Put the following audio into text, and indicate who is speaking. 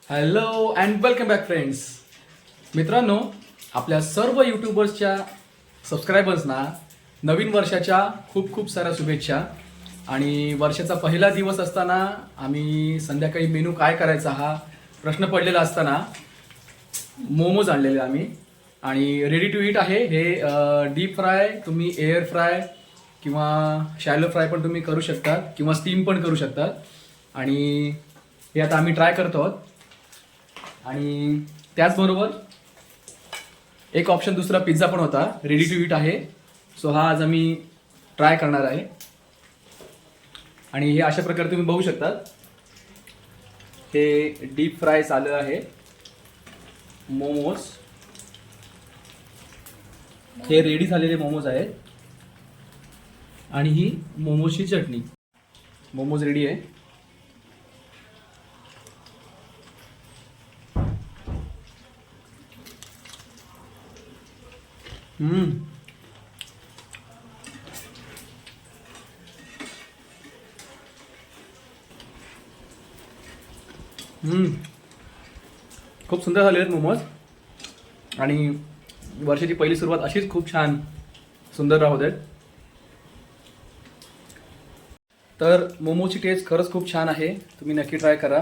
Speaker 1: Hello and welcome back friends. मित्रांनो, आपल्या सर्व यूट्यूबर्सच्या सबस्क्रायबर्सना नवीन वर्षाच्या खूप खूप साऱ्या शुभेच्छा. आणि वर्षाचा पहिला दिवस असताना आम्ही संध्याकाळी मेनू काय करायचा हा प्रश्न पडलेला असताना मोमोज आणलेले आम्ही आणि रेडी टू ईट आहे हे. डीप फ्राय तुम्ही एअर फ्राय किंवा शॅलो फ्राय पण तुम्ही करू शकता किंवा स्टीम पण करू शकता. आणि हे आता आम्ही ट्राय करतो आहोत. आणि त्याचबरोबर एक ऑप्शन दुसरा पिझ्झा पण होता, रेडी टू ईट आहे. सो हा आज आम्ही ट्राय करणार आहे. आणि हे अशा प्रकारे तुम्ही बघू शकता, हे डीप फ्राय चालू आहे मोमोज. हे रेडी झालेले मोमोज आहेत आणि ही मोमोजची चटणी. मोमोज रेडी आहे. खूप सुंदर झाले आहेत मोमोज. आणि वर्षाची पहिली सुरुवात अशीच खूप छान सुंदर राहू देत. तर मोमोची टेस्ट खरंच खूप छान आहे, तुम्ही नक्की ट्राय करा.